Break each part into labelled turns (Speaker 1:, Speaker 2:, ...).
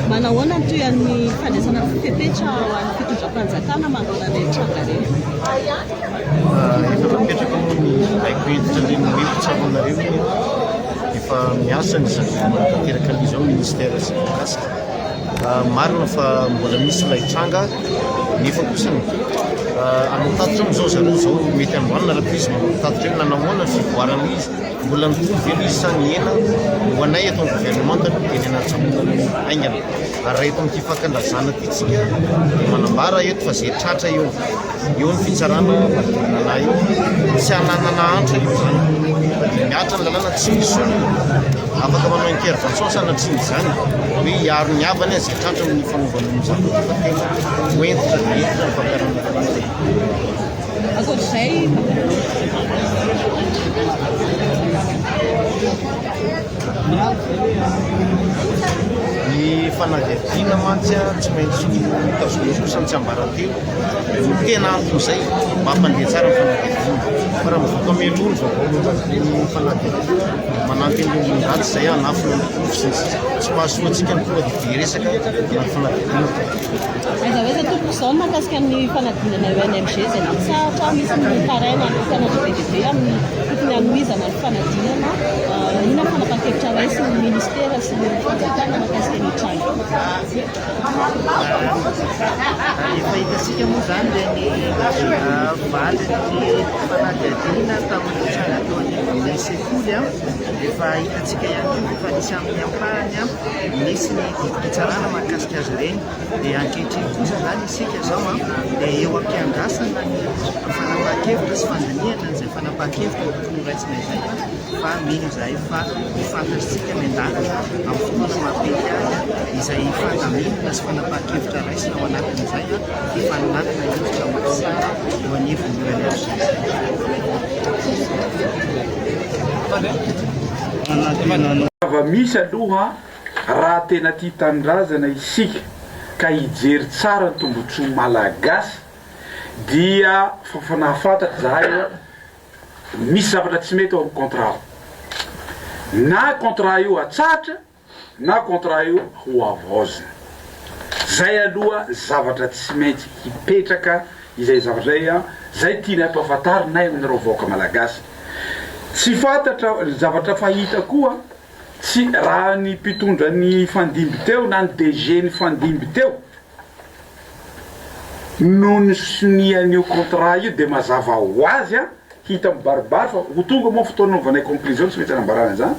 Speaker 1: Manahoana ny toy amin'ny fandraisana fipepetra ho an'ny fitondram-panjakana manoloana ilay tranga reny?
Speaker 2: Efa napetraka moa ny haiko entitra ireny mihitsy efa miasa ny tanteraka an'izao ministera sy mikasika. Marina fa mbola misy ilay tranga nefa kosa anao tatitra amin'izao zareo zao mety androanina raha izy tatitra eo nanahoana ny fivoarana izy mbola mitovy elo izy sa ny ena ho anay eto amin'ny gouvernement teny anaty aingana ary raha eto amin'ity fankalazana ty tsika manambara eto fa zay tratra eo ny fitsarana na io tsy ananana antra io zany miatra ny lalàna tsy misy afaka manao intervention sanatria izany hoe hiaro ny havany zay tratra amin'ny fanaovana amin'izany fa tena hoentitra entina ny fampiarana lalàna.
Speaker 1: Ankoatr'izay
Speaker 2: ny fanadihadiana mantsy tsy maintsy tazomina kosa ny tsy ambarantelo no tena anton'izay mba hampandeha tsara ny fanadihadiana fa raha mivoaka melony vaovao fanadihadiana mananty ny ratsy izay anafina tsy mahasoantsika ny tonga dia resaka na fanadihadiana.
Speaker 1: Aiza hoe za tompoko izao mahakasika amin'ny fanadinana UNMG zay napisahatra misy ny taraina ny mpianatra BDB amin'ny tokony hanohizana ny fanadinana inona fanapahan-kevitra raisy ny ministera sy ny fanjakana mahakasika ny trano.
Speaker 3: Efa hitasika moa zany reny valiny fanadihadiana tamin'ny tranga teo anivon'ny sekoly efa hitantsika ihany koa efa nisy amin'ny ampahany misy ny fitsarana mahakasika azy ireny dia ankehitriny kosa zany isika zao dia eo am-piandrasana ny fanapahan-kevitra sy fandiniana n'izay fanapahan-kevitra tokony raisina izay fa mino izay fa fantatritsika miandalana amin'ny fotoana mapety azy izay fandaminana sy fanapahan-kevitra raisina ao anatin'izay efa nanatina hevitra matsara eo anivon'ny
Speaker 4: Ava misy aloha raha tena tia tanindrazana isika ka hijery tsara ny tombotsoa malagasy dia fanafantatra zahay misy zavatra tsy mety ao amin'ny contrat na contrat io atsatra na contrat io ho avozina zay aloha zavatra tsy maintsy hipetraka izay zavatra zay tiana ampahafantarinay amin'ireo vahoaka malagasy tsy fantatra zavatra fahita koa tsy raha ny mpitondra ny fandimby teo na ny DG ny fandimby teo no ny sonian'io contrat io dia mazava ho azy hita mibaribary fa ho tonga moa fotoana novanay conclusion tsy mety anambarana zany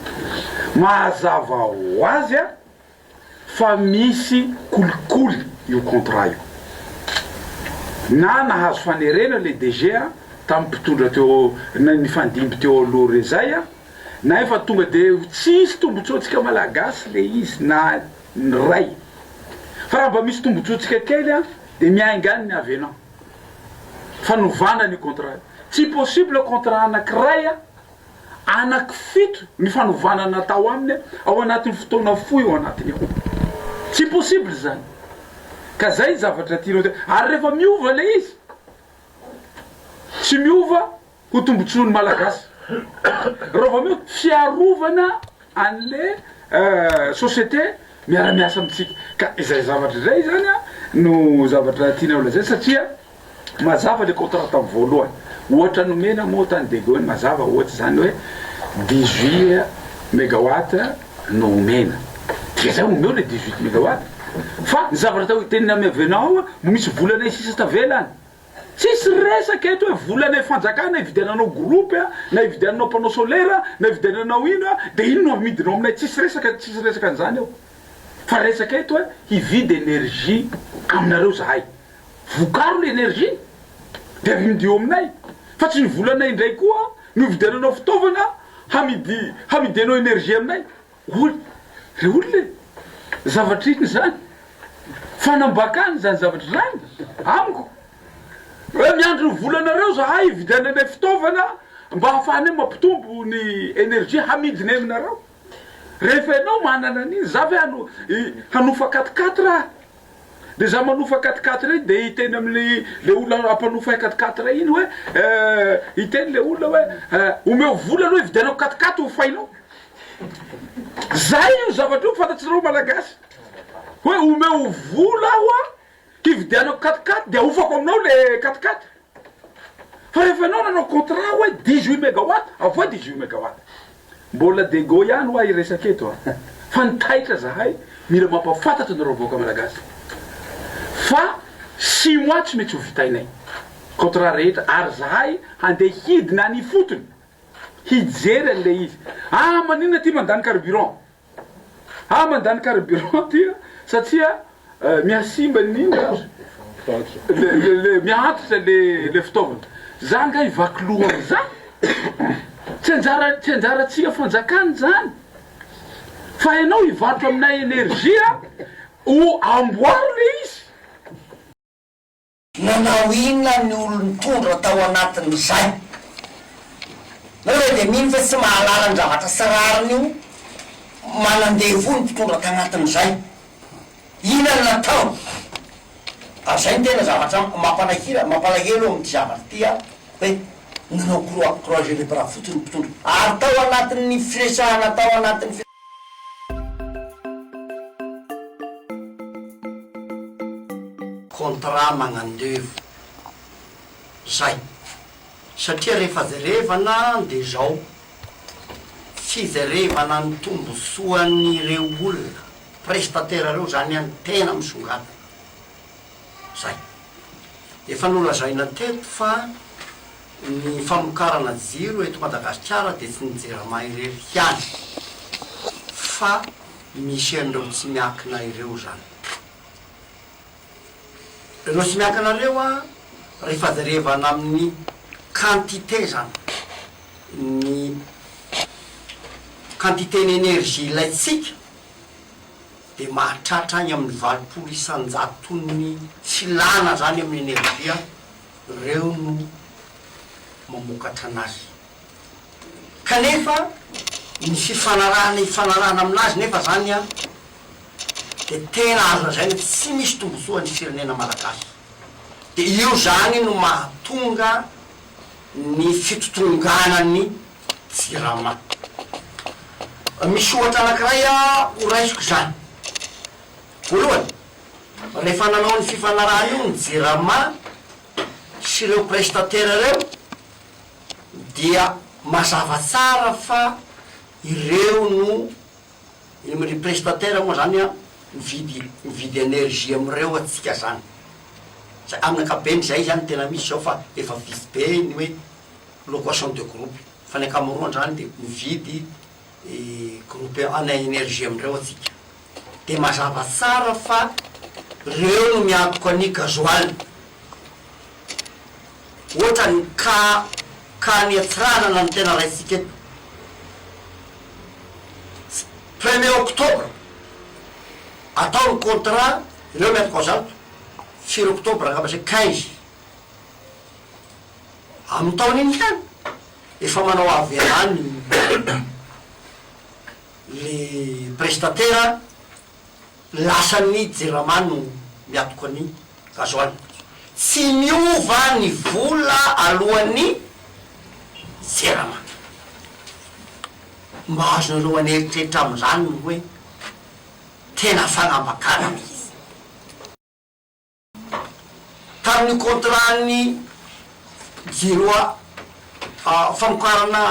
Speaker 4: mazava ho azy fa misy kolikoly io contrat io na nahazo fanerena le DG tamin'ny mpitondra teo na ny fandimby teo aloha rezay na efa tonga dia tsisy tombontsoantsika malagasy le izy na ny ray fa raha mba misy tombontsoantsika kely dia miaingany ny avena fanovana ny contrat tsy possible contrat anankiray anankifito ny fanovana natao aminy ao anatin'ny fotoana fohy ao anatiny ao tsy possible zany ka zay zavatra tianao ary rehefa miova le izy tsy miova ho tombontsoan'ny malagasy raha vao fiarovana an'le société miara-miasa amitsika ka izay zavatra zay zany no zavatra tianao lazay satria mazava le contrat tamin'ny voalohany ohatra nomena moa tany De Gaulle mazava ohatra zany hoe 18 mégawatt no omena dia zay omeo le 18 mégawatt fa ny zavatra tao tenina amiavenao misy volana sisa tavelany tsisy resaka eto hoe volana fanjakana ividiananao groupe na ividiananao panneau solaire na ividiananao ino dia ino no amidinao aminay tsisy resaka an'izany eo fa resaka eto hoe hividy énergie aminareo zahay vokaro l'énergie dia midio aminay fa tsy nivolana indray koa no ividiananao fitaovana hamidianao énergie aminay re olona zavatra iny zany fanambakany zany zavatra zany amiko hoe miandro ny volanareo zahay ividiananay fitaovana mba hahafahanay mampitombo ny énergie hamidinay aminareo rehefa ianao manana an'iny za ve hanofa 4x4 raha dia za manofa 4x4 iny dia hiteny amin'ny le olona ampanofa 4x4 iny hoe hiteny le olona hoe omeo vola aloha ividianao 4x4 ho fainao zay io zavatra io fantatsireo malagasy hoe omeo vola aho a hividianako katikaty de aofako aminao le katikaty fa rehefa anao nanao contrat hoe 18 mégawatt avoa 18 mégawatt mbola dego ihany hoa iresaka eto a fa nitaitra zahay mila mampafantatra nareo vaoaka malagasy fa 6 mois tsy mety ho vitainay contrat rehetra ary zahay handeha hidina ny fotony hijery an'le izy maninona ty mandany carburant mandany carburant tia satria miasimba ninona le miantitra le fitaovana za nga ivakilo am'za tsy anjaratsika fanjakany zany fa ianao ivarotra aminay energia ho amboary le izy
Speaker 5: nanao inona ny olo tondra tao anatin'izay nareo de mino fa tsy mahalala ny zavatra sirariny io manandevo ny mpitondra tagnatin'izay ina ny natao zay ny tena zavatra mampalahelo amty zavatra tya hoe nanao croiser le bras fotsiny mpitondra ary tao anatin'ny firesahana tao anatin'ny contrat magnandevo zay satria rehefa jerevana de zao fijerevana ny tombosoan'ireo olona prestataire reo zany any tena misongata zay efa nolazaina teto fa ny famokarana jiro eto Madagasikara de tsy nijerama irery hiany fa misy an'ireo tsy miakina ireo zany reo tsy miakinareo a rehefa jerevana amin'ny quantité zany ny quantité n'énergie ilaitsika de mahatratra agny amin'ny 20 isan-jato ny filana zany amin'ny énergia reo no mamokatra anazy kanefa ny fifanarahana aminazy nefa zany a de tena azo lazaina tsy misy tombosoa ny firenena malagasy de io zany no mahatonga ny fitotonganany jirama misy ohatra anakiray a horaisiko zany voalohany rehefa nanao ny fifanarahana io ny jirama sy ireo prestataire reo dia mazava tsara fa ireo no iny prestataire moa zany a mividy énergie amireo atsika zany zay amin'ny akabeny zay zany tena misy zao fa efa visy be ny hoe location de groupe fa ny akamaroany zany de mividy groupe ana énergie amireo atsika de mazava tsara fa reo no miatoko any gazoaly ohatra ny ka ny atsiranana ny tena raitsika eto 1er octobre atao ny contrat ireo miatoko azato 4 octobre angamba zay 15 amin'ny taony iny zany efa manao avy anany le prestataire lasany jeramano miatoko any gazoaly tsy miova ny vola alohan'ny jerama mba azonareo aneritreritra am'zany hoe tena fagnambakarana izy tamin'ny contrat ny jiroa famokarana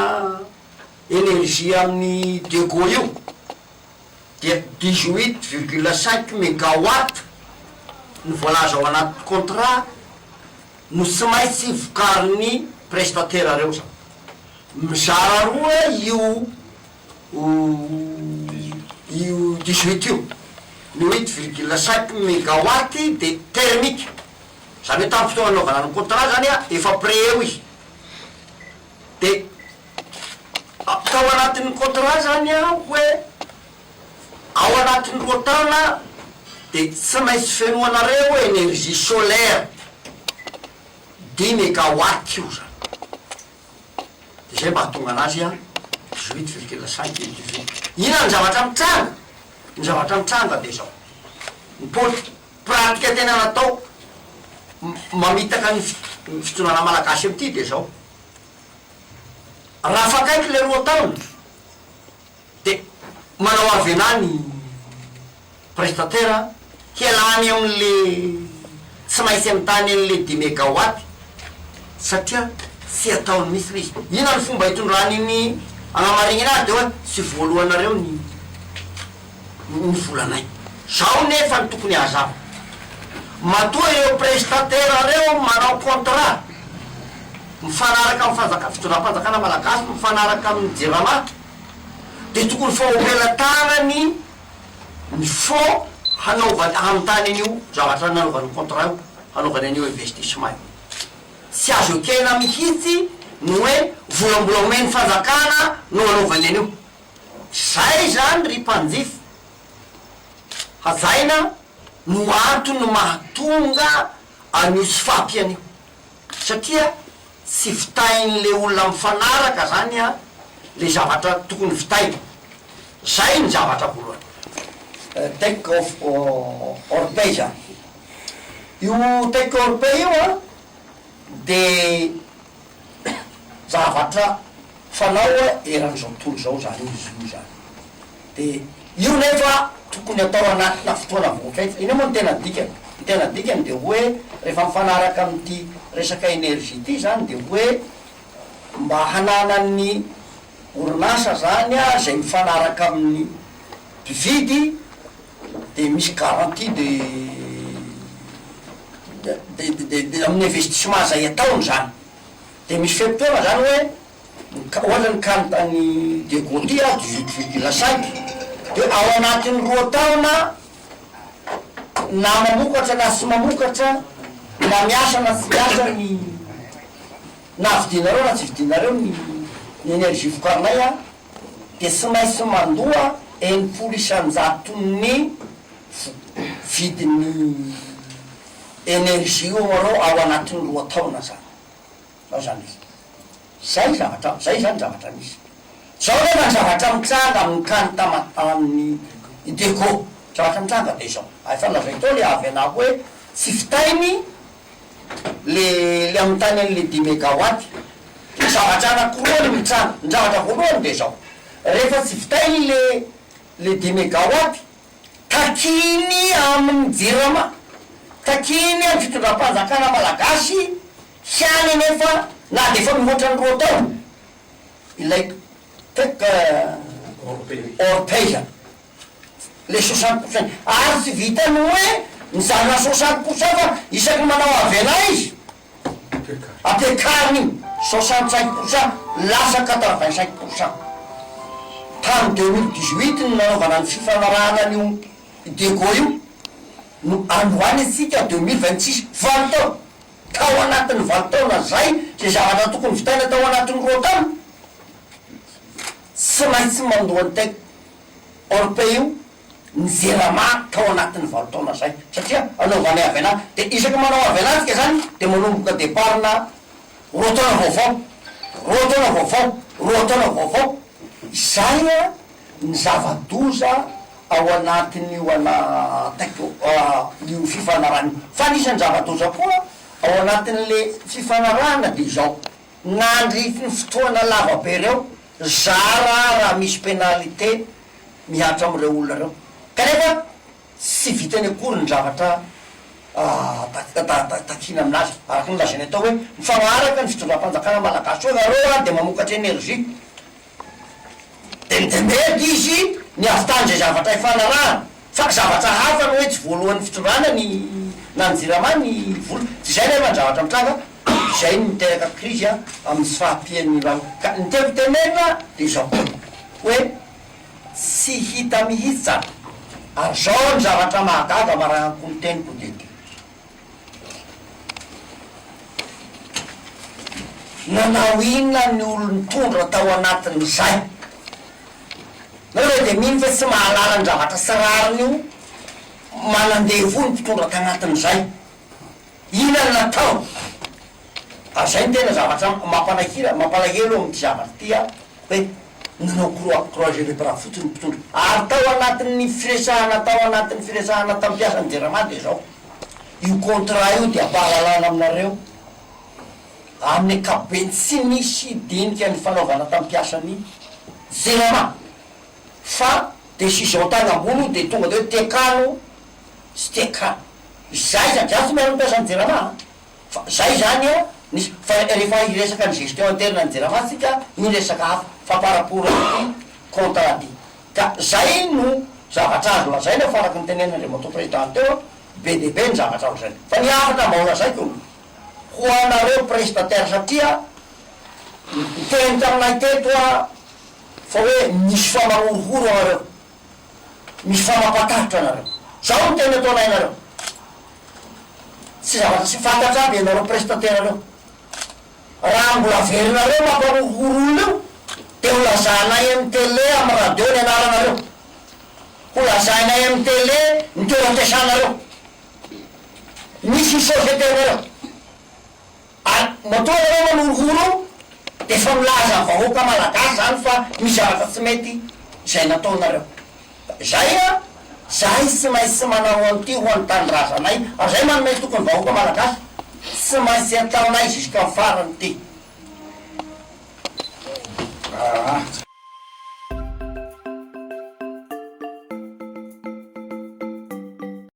Speaker 5: énergie amin'ny dego io dia 18,5 mégawatt ny voalaza ao anaty contrat no tsy maintsy vokariny prestataire reo zany mizara roa io 18 io ny 8,5 mégawatt de thermique zany hoe tamin'ny fotoana anaovana ny contrat zany a efa pré eo izy de tao anatin'ny contrat zany a hoe ao anatin'ny 2 taona de tsy maintsy fenoanareo énergie solaire 10 mégawatt io zany de zay mba hatonga anazy a 18,5 ina ny zavatra mitranga ny zavatra mitranga de zao ny pratika tena natao mamitaka ny fitonana malagasy amity de zao raha fakaiky le 2 taona de manao avy anany prestataire hialany amin'le tsy maintsy amin'ny tany an'le 10 mégawatt satria tsy ataony misy le izy ina ny fomba hitondrany ny agnamarignina de hoe sy voalohanareo ny volanay zao nefa ny tokony hazava matoa ireo prestataire reo manao contrat mifanaraka amin'ny fitondram-panjakana malagasy mifanaraka amin'ny jerama de tokony fa omela-tanany ny fond hanaovany amin'ny tany an'io zavatra nanaovany contrat io hanaovany an'io investissement io tsy azo ekena mihitsy no hoe volambola omeny fanjakana no anaovany an'io zay zany ry mpanjify hazaina no antony mahatonga an'io sy fampian'io satria tsy vitain'le olona mifanaraka zany a le zavatra tokony vitainy zay ny zavatra voalohany take off europei zany io take europei io a de zavatra fanao eran'izao tontolo zao zany izy io zany de io nefa tokony atao anatina fotoana voafefa iny moa ny tena dikany de hoe rehefa mifanaraka amity resaka énergie ty zany de hoe mba hananany orinasa zany a zay mifanaraka amin'ny mpividy de misy garantie de amin'ny investissement zay ataony zany de misy fempotoana zany hoe ohatrany kanotany degoty a 18,5 de ao anatin'ny 2 taona na mamokatra na sy mamokatra na miasa na tsy miasa ny na vidinareo na tsy vidinareo ny énergie vokarinay a de sy maintsy mandoa 100% ny vidiny énergie io areo ao anatin'ny 2 taona zany ao zany izy zay zany zavatra misy zao nefa ny zavatra mitsanga amin'ny kany amin'ny deco zavatra mitsanga de zao efa lazay tao le avy anako hoe tsy fitainy le amin'ny tany an'le 10 mégawatt zavatra anakiroany mitsanga ny zavatra voalohany de zao rehefa tsy vitainy le 10 mégawatt takiny amin'ny jirama takiny amin'ny fitondram-panjakana malagasy hiany nefa na de efa mihoatra ny 2 taona ilay tek européen le 60% ary tsy vitany hoe mizana 60% fa isaky manao avena izy ampiakariny 65% lasa 85% tamy 2018 ny nanaovana ny fifanarahana an'io dego io no androany atsika 2026 20 taona tao anatin'ny 20 taona zay zavatra tokony vitaina tao anatin'ny 2 taona sy maintsy mandoany tek européen io nijerama tao anatin'ny 20 taona zay satria anaovany avy ana de isaky manao avy anatsika zany de manomboka deparna 2 taona vaovao zay a ny zava-doza ao anatin'io io fifanarana fa nisany zava-doza koa ao anatin'le fifanarana de zao nandrify ny fotoana lavabe reo zara raha misy pénalité miatra am'ireo olona reo kanefa tsy vitany akory ny zavatra takina aminazy araky nylazany atao hoe mifagnaraka ny fitondram-panjakana malagasy hoe areo a de mamokatra énergie de mety izy ny avitany zay zavatra ifanarahana fa zavatra hafa no hoe tsy voalohan'ny fitondrana na nyjirama ny vola tsy zay nefa ny zavatra mitranga zay miteraka crise a amin'ny sy fahampian'ny ka ny tevitenena de zao hoe tsy hita mihitsy zany ary zao ny zavatra mahagaga marahako ny teniko dety nanao inona ny olony tondra tao anatin'izay na hoe de mino fa tsy mahalala ny zavatra sirariny io manandevo ny mpitondra tagnatin'izay ina ny natao ary zay ny tena zavatra mampalahelo amity zavatra tya hoe nanao croiser le bras fotsiny mpitondra ary tao anatin'ny firesahana tampiasany jerama de zao io contrat io de ampahalalana aminareo amin'ny akabeny tsy misy dinika ny fanaovana tampiasany jerama fa décision tany ambony de tonga de hoe tekano tsy teka zay zadrasy miaro mpiasany jerama fa zay zany a nisy fa rehefa iresaka ny gestion interne ny jerama tsika miresaka hafa faparaporo contrat ty ka zay no zavatra azo lazaina faraky ny tenenandre moto président teo be dehibe ny zavatra azo zany fa niafatra mbaola zaiko ho anareo prestataire satria teny taminay teto a fa hoe misy famahorohoro anareo misy famapatahitra anareo zao no tena ataonay nareo tsy zavatra tsy fantatra aby anareo prestataire reo raha mbola verinareo mampahorohoro io de ho lazanay amy tele amy radio ny anaranareo ho lazainay amy tele ny toeram-piasanareo misy société nareo matoa nareo manorohoro de fa milaza vahoaka malagasy zany fa misy zavatra tsy mety zay nataonareo zay a zay tsy maintsy tsy manao an'ity ho any tanindrazanay ary zay manome tokony vahoaka malagasy tsy maintsy ataonay jusqu'à farany ty